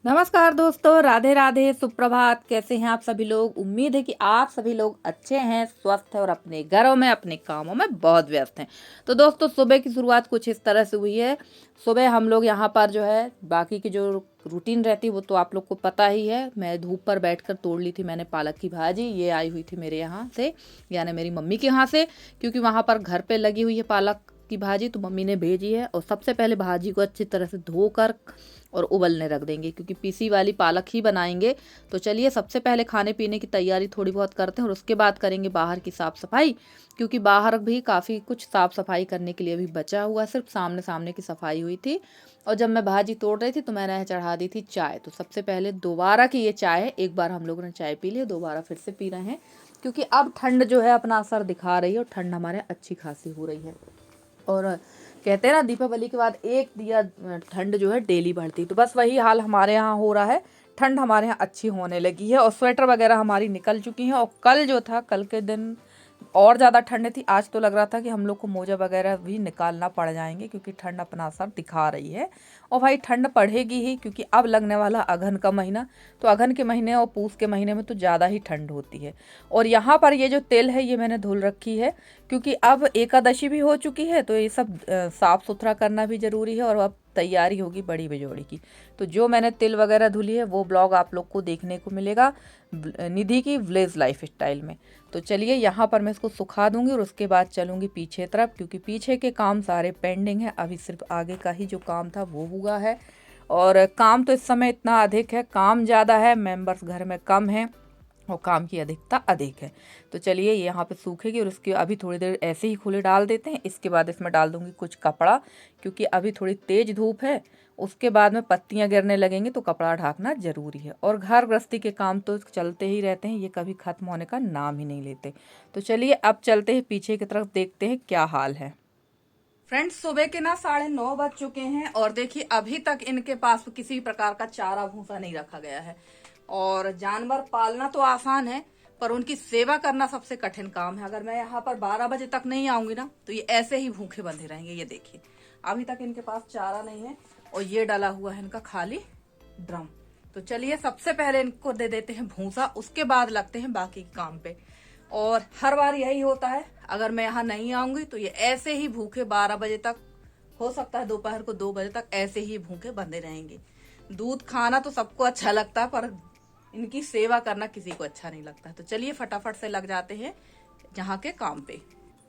नमस्कार दोस्तों, राधे राधे, सुप्रभात। कैसे हैं आप सभी लोग? उम्मीद है कि आप सभी लोग अच्छे हैं, स्वस्थ हैं और अपने घरों में अपने कामों में बहुत व्यस्त हैं। तो दोस्तों, सुबह की शुरुआत कुछ इस तरह से हुई है। सुबह हम लोग यहाँ पर जो है बाकी की जो रूटीन रहती है वो तो आप लोग को पता ही है। मैं धूप पर बैठकर तोड़ ली थी मैंने पालक की भाजी। ये आई हुई थी मेरे यहाँ से, यानी मेरी मम्मी के यहाँ से, क्योंकि वहाँ पर घर पे लगी हुई है पालक की भाजी, तो मम्मी ने भेजी है। और सबसे पहले भाजी को अच्छी तरह से धोकर और उबलने रख देंगे, क्योंकि पीसी वाली पालक ही बनाएंगे। तो चलिए सबसे पहले खाने पीने की तैयारी थोड़ी बहुत करते हैं और उसके बाद करेंगे बाहर की साफ़ सफाई, क्योंकि बाहर भी काफ़ी कुछ साफ़ सफाई करने के लिए अभी बचा हुआ है। सिर्फ सामने सामने की सफाई हुई थी। और जब मैं भाजी तोड़ रही थी तो मैंने चढ़ा दी थी चाय। तो सबसे पहले दोबारा की ये चाय है, एक बार हम लोगों ने चाय पी ली, दोबारा फिर से पी रहे हैं, क्योंकि अब ठंड जो है अपना असर दिखा रही है और ठंड हमारे अच्छी खासी हो रही है। और कहते हैं ना, दीपावली के बाद एक दिया ठंड जो है डेली बढ़ती, तो बस वही हाल हमारे यहाँ हो रहा है। ठंड हमारे यहाँ अच्छी होने लगी है और स्वेटर वगैरह हमारी निकल चुकी हैं। और कल जो था, कल के दिन और ज़्यादा ठंड थी। आज तो लग रहा था कि हम लोग को मोजा वगैरह भी निकालना पड़ जाएंगे, क्योंकि ठंड अपना असर दिखा रही है। और भाई ठंड पड़ेगी ही, क्योंकि अब लगने वाला अगहन का महीना। तो अगहन के महीने और पूस के महीने में तो ज़्यादा ही ठंड होती है। और यहाँ पर ये जो तेल है ये मैंने धुल रखी है, क्योंकि अब एकादशी भी हो चुकी है, तो ये सब साफ़ सुथरा करना भी ज़रूरी है। और अब तैयारी होगी बड़ी बेजोड़ी की। तो जो मैंने तिल वगैरह धुली है वो ब्लॉग आप लोग को देखने को मिलेगा निधि की विलेज लाइफ स्टाइल में। तो चलिए यहाँ पर मैं इसको सुखा दूंगी और उसके बाद चलूंगी पीछे तरफ, क्योंकि पीछे के काम सारे पेंडिंग है। अभी सिर्फ आगे का ही जो काम था वो हुआ है। और काम तो इस समय इतना अधिक है, काम ज़्यादा है, मेंबर्स घर में कम हैं और काम की अधिकता अधिक है। तो चलिए ये यहाँ पे सूखेगी और उसके अभी थोड़ी देर ऐसे ही खुले डाल देते हैं। इसके बाद इसमें डाल दूंगी कुछ कपड़ा, क्योंकि अभी थोड़ी तेज धूप है। उसके बाद में पत्तियां गिरने लगेंगी तो कपड़ा ढाकना जरूरी है। और घर गृहस्थी के काम तो चलते ही रहते हैं, ये कभी खत्म होने का नाम ही नहीं लेते। तो चलिए अब चलते हैं पीछे की तरफ, देखते हैं क्या हाल है। फ्रेंड्स, सुबह के ना 9:30 बज चुके हैं और देखिए अभी तक इनके पास किसी प्रकार का चारा भूसा नहीं रखा गया है। और जानवर पालना तो आसान है, पर उनकी सेवा करना सबसे कठिन काम है। अगर मैं यहाँ पर 12 बजे तक नहीं आऊंगी ना, तो ये ऐसे ही भूखे बंधे रहेंगे। ये देखिए अभी तक इनके पास चारा नहीं है और ये डाला हुआ है इनका खाली ड्रम। तो चलिए सबसे पहले इनको दे देते हैं भूसा, उसके बाद लगते हैं बाकी काम पे। और हर बार यही होता है, अगर मैं यहाँ नहीं आऊंगी तो ये ऐसे ही भूखे 12 बजे तक, हो सकता है दोपहर को 2 बजे तक ऐसे ही भूखे बंधे रहेंगे। दूध खाना तो सबको अच्छा लगता है, पर इनकी सेवा करना किसी को अच्छा नहीं लगता। तो चलिए फटाफट से लग जाते हैं यहाँ के काम पे।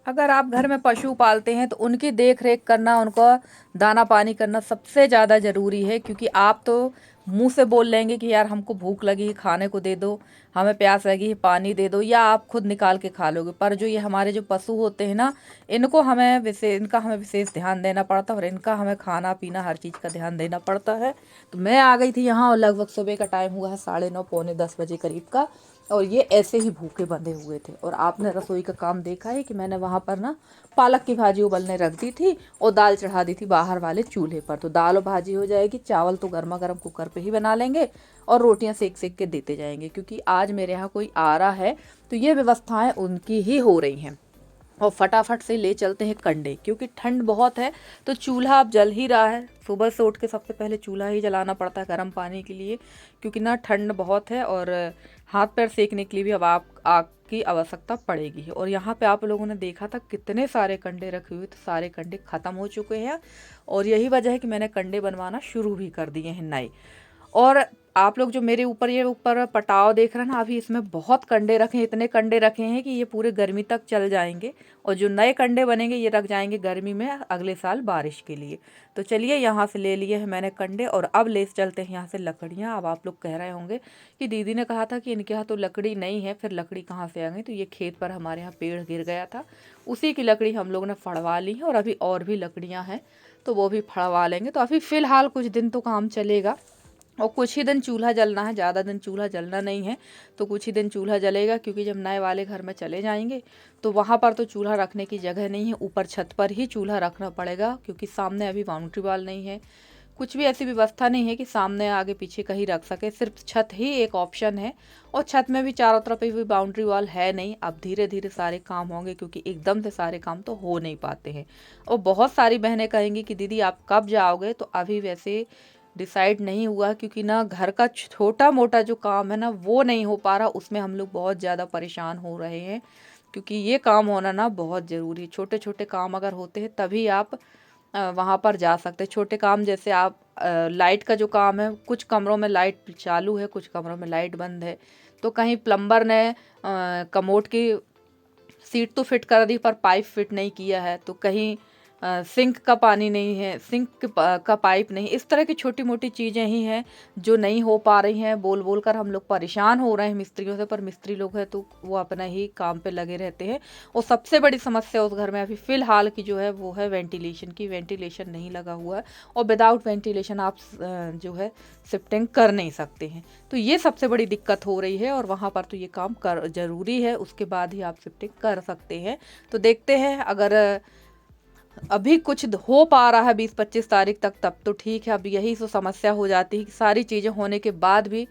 अगर आप घर में पशु पालते हैं तो उनकी देख रेख करना, उनको दाना पानी करना सबसे ज़्यादा ज़रूरी है। क्योंकि आप तो मुंह से बोल लेंगे कि यार हमको भूख लगी है, खाने को दे दो, हमें प्यास लगी है, पानी दे दो, या आप खुद निकाल के खा लोगे। पर जो ये हमारे जो पशु होते हैं ना, इनको हमें इनका हमें विशेष ध्यान देना पड़ता है और इनका हमें खाना पीना हर चीज़ का ध्यान देना पड़ता है। तो मैं आ गई थी यहाँ और लगभग सुबह का टाइम हुआ है 9:30 पौने 10 बजे करीब का। और ये ऐसे ही भूखे बंधे हुए थे। और आपने रसोई का काम देखा है कि मैंने वहाँ पर ना पालक की भाजी उबलने रख दी थी और दाल चढ़ा दी थी बाहर वाले चूल्हे पर। तो दाल और भाजी हो जाएगी, चावल तो गर्मा गर्म कुकर पे ही बना लेंगे और रोटियां सेक सेक के देते जाएंगे, क्योंकि आज मेरे यहाँ कोई आ रहा है तो ये व्यवस्थाएं उनकी ही हो रही हैं। और फटाफट से ले चलते हैं कंडे, क्योंकि ठंड बहुत है। तो चूल्हा अब जल ही रहा है। सुबह से उठ के सबसे पहले चूल्हा ही जलाना पड़ता है गर्म पानी के लिए, क्योंकि ना ठंड बहुत है और हाथ पैर सेकने के लिए भी अब आग की आवश्यकता पड़ेगी। और यहाँ पे आप लोगों ने देखा था कितने सारे कंडे रखे हुए, तो सारे कंडे ख़त्म हो चुके हैं। और यही वजह है कि मैंने कंडे बनवाना शुरू भी कर दिए हैं नए। और आप लोग जो मेरे ऊपर ये ऊपर पटाव देख रहे हैं ना, अभी इसमें बहुत कंडे रखे हैं, इतने कंडे रखे हैं कि ये पूरे गर्मी तक चल जाएंगे। और जो नए कंडे बनेंगे ये रख जाएंगे गर्मी में अगले साल बारिश के लिए। तो चलिए यहाँ से ले लिए हैं मैंने कंडे और अब ले चलते हैं यहाँ से लकड़ियाँ। अब आप लोग कह रहे होंगे कि दीदी ने कहा था कि इनके यहाँ तो लकड़ी नहीं है, फिर लकड़ी कहाँ से आ गई? तो ये खेत पर हमारे यहाँ पेड़ गिर गया था, उसी की लकड़ी हम लोग ने फड़वा ली है। और अभी और भी लकड़ियाँ हैं तो वो भी फड़वा लेंगे। तो अभी फ़िलहाल कुछ दिन तो काम चलेगा और कुछ ही दिन चूल्हा जलना है, ज़्यादा दिन चूल्हा जलना नहीं है। तो कुछ ही दिन चूल्हा जलेगा, क्योंकि जब नए वाले घर में चले जाएंगे तो वहाँ पर तो चूल्हा रखने की जगह नहीं है, ऊपर छत पर ही चूल्हा रखना पड़ेगा, क्योंकि सामने अभी बाउंड्री वॉल नहीं है, कुछ भी ऐसी व्यवस्था नहीं है कि सामने आगे पीछे कहीं रख सके। सिर्फ छत ही एक ऑप्शन है और छत में भी चारों तरफ भी बाउंड्री वॉल है नहीं। अब धीरे धीरे सारे काम होंगे, क्योंकि एकदम से सारे काम तो हो नहीं पाते हैं। और बहुत सारी बहनें कहेंगी कि दीदी आप कब जाओगे? तो अभी वैसे डिसाइड नहीं हुआ, क्योंकि ना घर का छोटा मोटा जो काम है ना वो नहीं हो पा रहा, उसमें हम लोग बहुत ज़्यादा परेशान हो रहे हैं। क्योंकि ये काम होना ना बहुत ज़रूरी है। छोटे छोटे काम अगर होते हैं तभी आप वहाँ पर जा सकते हैं। छोटे काम जैसे आप लाइट का जो काम है, कुछ कमरों में लाइट चालू है, कुछ कमरों में लाइट बंद है, तो कहीं प्लम्बर ने कमोड की सीट तो फिट कर दी पर पाइप फिट नहीं किया है, तो कहीं सिंक का पानी नहीं है, का पाइप नहीं। इस तरह की छोटी मोटी चीज़ें ही हैं जो नहीं हो पा रही हैं। बोल बोल कर हम लोग परेशान हो रहे हैं मिस्त्रियों से, पर मिस्त्री लोग हैं तो वो अपना ही काम पे लगे रहते हैं। और सबसे बड़ी समस्या उस घर में अभी फ़िलहाल की जो है वो है वेंटिलेशन की। वेंटिलेशन नहीं लगा हुआ है और विदाउट वेंटिलेशन आप जो है शिफ्टिंग कर नहीं सकते हैं। तो ये सबसे बड़ी दिक्कत हो रही है और वहाँ पर तो ये काम कर ज़रूरी है, उसके बाद ही आप शिफ्टिंग कर सकते हैं। तो देखते हैं, अगर अभी कुछ हो पा रहा है 20-25 तारीख तक तब तो ठीक है। अब यही तो समस्या हो जाती है कि सारी चीज़ें होने के बाद भी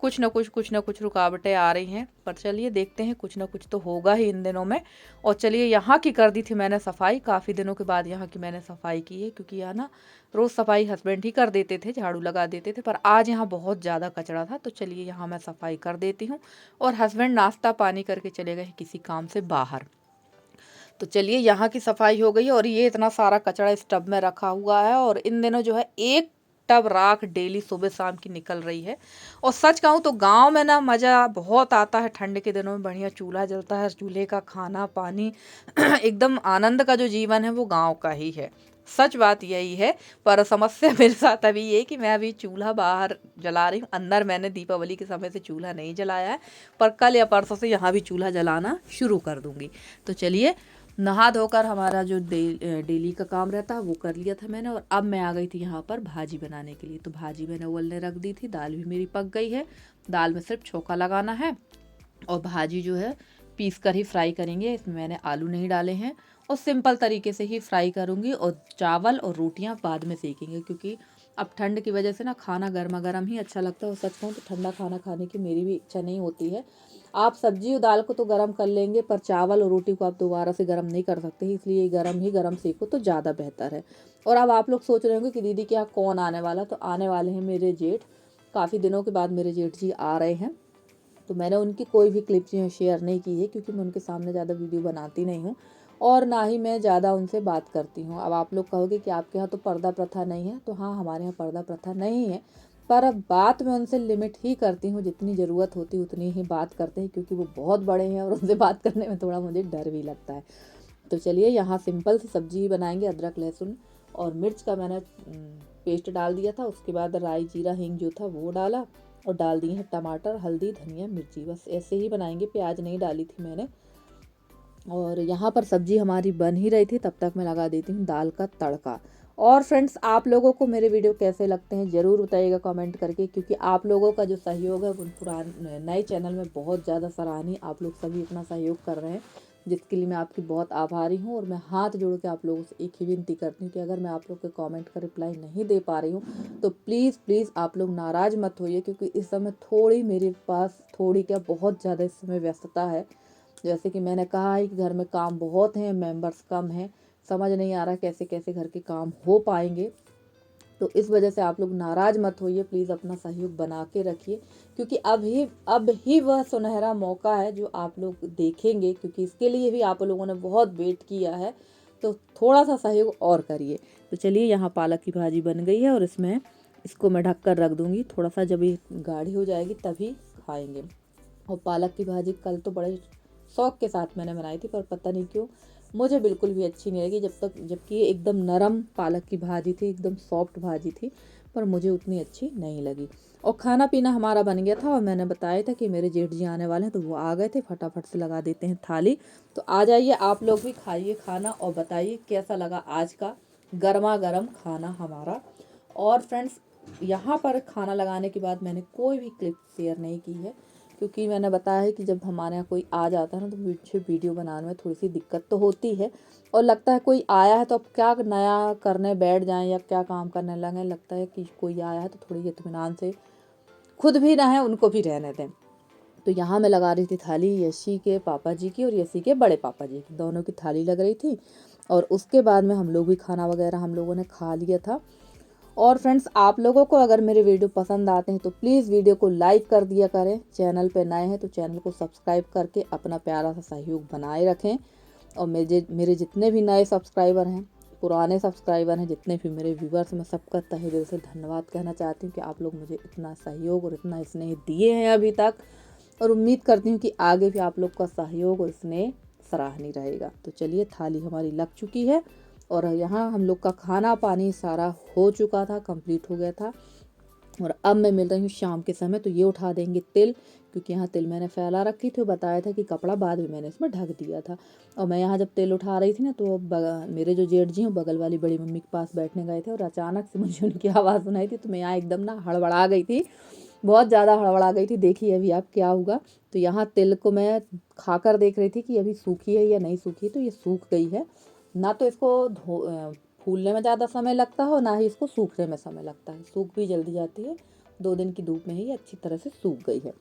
कुछ ना कुछ रुकावटें आ रही हैं। पर चलिए देखते हैं, कुछ ना कुछ तो होगा ही इन दिनों में। और चलिए, यहाँ की कर दी थी मैंने सफाई, काफ़ी दिनों के बाद यहाँ की मैंने सफाई की है, क्योंकि यहाँ ना रोज़ सफाई हस्बैंड ही कर देते थे, झाड़ू लगा देते थे, पर आज यहाँ बहुत ज़्यादा कचरा था। तो चलिए यहाँ मैं सफाई कर देती हूँ। और हस्बैंड नाश्ता पानी करके चले गए किसी काम से बाहर। तो चलिए यहाँ की सफाई हो गई। और ये इतना सारा कचरा इस टब में रखा हुआ है, और इन दिनों जो है एक टब राख डेली सुबह शाम की निकल रही है। और सच कहूँ तो गांव में ना मज़ा बहुत आता है, ठंड के दिनों में बढ़िया चूल्हा जलता है, चूल्हे का खाना पानी एकदम आनंद का जो जीवन है वो गांव का ही है। सच बात यही है। पर समस्या मेरे साथ अभी ये कि मैं अभी चूल्हा बाहर जला रही हूँ, अंदर मैंने दीपावली के समय से चूल्हा नहीं जलाया है, पर कल या परसों से यहाँ भी चूल्हा जलाना शुरू कर दूँगी। तो चलिए, नहा धोकर हमारा जो डेली का काम रहता है वो कर लिया था मैंने। और अब मैं आ गई थी यहाँ पर भाजी बनाने के लिए। तो भाजी मैंने उबलने रख दी थी, दाल भी मेरी पक गई है। दाल में सिर्फ छोंका लगाना है और भाजी जो है पीस कर ही फ्राई करेंगे। इसमें मैंने आलू नहीं डाले हैं और सिंपल तरीके से ही फ्राई करूँगी। और चावल और रोटियाँ बाद में सेकेंगे, क्योंकि अब ठंड की वजह से ना खाना गर्मा गर्म ही अच्छा लगता है। और सच कहूँ तो ठंडा खाना खाने की मेरी भी इच्छा नहीं होती है। आप सब्जी और दाल को तो गर्म कर लेंगे, पर चावल और रोटी को आप दोबारा से गर्म नहीं कर सकते, इसलिए गर्म ही गर्म सेको तो ज़्यादा बेहतर है। और अब आप लोग सोच रहे होंगे कि दीदी क्या कौन आने वाला, तो आने वाले हैं मेरे जेठ। काफ़ी दिनों के बाद मेरे जेठ जी आ रहे हैं। तो मैंने उनकी कोई भी क्लिप्स यहाँ शेयर नहीं की है, क्योंकि मैं उनके सामने ज़्यादा वीडियो बनाती नहीं हूँ और ना ही मैं ज़्यादा उनसे बात करती हूँ। अब आप लोग कहोगे कि आपके यहाँ तो पर्दा प्रथा नहीं है, तो हाँ, हमारे यहाँ पर्दा प्रथा नहीं है, पर अब बात मैं उनसे लिमिट ही करती हूँ। जितनी ज़रूरत होती है उतनी ही बात करते हैं, क्योंकि वो बहुत बड़े हैं और उनसे बात करने में थोड़ा मुझे डर भी लगता है। तो चलिए, यहाँ सिंपल सी सब्जी ही बनाएंगे। अदरक लहसुन और मिर्च का मैंने पेस्ट डाल दिया था, उसके बाद राई जीरा हींग जो था वो डाला और डाल दिए हैं टमाटर हल्दी धनिया मिर्ची। बस ऐसे ही बनाएंगे, प्याज नहीं डाली थी मैंने। और यहाँ पर सब्जी हमारी बन ही रही थी, तब तक मैं लगा देती हूँ दाल का तड़का। और फ्रेंड्स, आप लोगों को मेरे वीडियो कैसे लगते हैं ज़रूर बताइएगा कमेंट करके, क्योंकि आप लोगों का जो सहयोग है वो पुराने नए चैनल में बहुत ज़्यादा सराहनीय। आप लोग सभी इतना सहयोग कर रहे हैं, जिसके लिए मैं आपकी बहुत आभारी हूँ। और मैं हाथ जोड़ के आप लोगों से एक ही विनती करती हूँ कि अगर मैं आप लोग के कमेंट का रिप्लाई नहीं दे पा रही हूँ तो प्लीज़ प्लीज़ आप लोग नाराज़ मत होइए, क्योंकि इस समय थोड़ी मेरे पास थोड़ी क्या बहुत ज़्यादा इस समय व्यस्तता है। जैसे कि मैंने कहा है कि घर में काम बहुत हैं, मेंबर्स कम हैं, समझ नहीं आ रहा कैसे कैसे घर के काम हो पाएंगे। तो इस वजह से आप लोग नाराज़ मत होइए, प्लीज़ अपना सहयोग बना के रखिए, क्योंकि अब ही वह सुनहरा मौका है जो आप लोग देखेंगे, क्योंकि इसके लिए भी आप लोगों ने बहुत वेट किया है। तो थोड़ा सा सहयोग और करिए। तो चलिए, यहाँ पालक की भाजी बन गई है और इसको मैं ढक कर रख दूँगी, थोड़ा सा जब ये गाढ़ी हो जाएगी तभी खाएँगे। और पालक की भाजी कल तो बड़े शौक़ के साथ मैंने बनाई थी, पर पता नहीं क्यों मुझे बिल्कुल भी अच्छी नहीं लगी, जबकि ये एकदम नरम पालक की भाजी थी, एकदम सॉफ्ट भाजी थी, पर मुझे उतनी अच्छी नहीं लगी। और खाना पीना हमारा बन गया था और मैंने बताया था कि मेरे जेठ जी आने वाले हैं, तो वो आ गए थे। फटाफट से लगा देते हैं थाली। तो आ जाइए आप लोग भी, खाइए खाना और बताइए कैसा लगा आज का गर्मा गर्म खाना हमारा। और फ्रेंड्स, यहाँ पर खाना लगाने के बाद मैंने कोई भी क्लिप शेयर नहीं की है, क्योंकि मैंने बताया है कि जब हमारे यहाँ कोई आ जाता है ना, तो मुझे वीडियो बनाने में थोड़ी सी दिक्कत तो होती है। और लगता है कोई आया है तो अब क्या नया करने बैठ जाएं या क्या काम करने लगें, लगता है कि कोई आया है तो थोड़ी इत्मीनान से खुद भी रहें, उनको भी रहने दें। तो यहाँ मैं लगा रही थी थाली यशी के पापा जी की और यशी के बड़े पापा जी की, दोनों की थाली लग रही थी। और उसके बाद में हम लोग भी खाना वगैरह हम लोगों ने खा लिया था। और फ्रेंड्स, आप लोगों को अगर मेरे वीडियो पसंद आते हैं तो प्लीज़ वीडियो को लाइक कर दिया करें। चैनल पे नए हैं तो चैनल को सब्सक्राइब करके अपना प्यारा सा सहयोग बनाए रखें। और मेरे जितने भी नए सब्सक्राइबर हैं, पुराने सब्सक्राइबर हैं, जितने भी मेरे व्यूवर्स, मैं सबका तहे दिल से धन्यवाद कहना चाहती हूँ कि आप लोग मुझे इतना सहयोग और इतना स्नेह दिए हैं अभी तक। और उम्मीद करती हूँ कि आगे भी आप लोग का सहयोग और स्नेह सराहनीय रहेगा। तो चलिए, थाली हमारी लग चुकी है और यहाँ हम लोग का खाना पानी सारा हो चुका था, कंप्लीट हो गया था। और अब मैं मिल रही हूँ शाम के समय, तो ये उठा देंगे तिल, क्योंकि यहाँ तिल मैंने फैला रखी थी। बताया था कि कपड़ा बाद में मैंने इसमें ढक दिया था। और मैं यहाँ जब तिल उठा रही थी ना, तो मेरे जो जेठ जी हैं बगल वाली बड़ी मम्मी के पास बैठने गए थे और अचानक से मुझे उनकी आवाज़ सुनाई थी। तो मैं यहाँ एकदम ना हड़बड़ा गई थी, बहुत ज़्यादा हड़बड़ा गई थी। देखिए अभी आप क्या होगा। तो यहाँ तिल को मैं खाकर देख रही थी कि अभी सूखी है या नहीं सूखी है। तो ये सूख गई है। ना तो इसको फूलने में ज़्यादा समय लगता है और ना ही इसको सूखने में समय लगता है। सूख भी जल्दी जाती है, 2 दिन की धूप में ही अच्छी तरह से सूख गई है।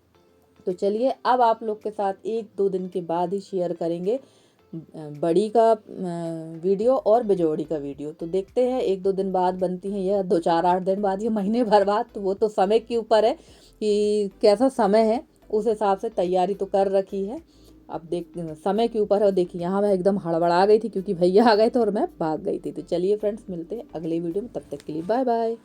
तो चलिए, अब आप लोग के साथ 1-2 दिन के बाद ही शेयर करेंगे बड़ी का वीडियो और बिजोड़ी का वीडियो। तो देखते हैं 1-2 दिन बाद बनती हैं या 2-4-8 दिन बाद या महीने भर बाद। तो वो तो समय के ऊपर है कि कैसा समय है, उस हिसाब से तैयारी तो कर रखी है। अब देख, समय के ऊपर है। और देखिए यहाँ मैं एकदम हड़बड़ा गई थी क्योंकि भैया आ गए थे और मैं भाग गई थी। तो चलिए फ्रेंड्स, मिलते हैं अगले वीडियो में, तब तक के लिए बाय बाय।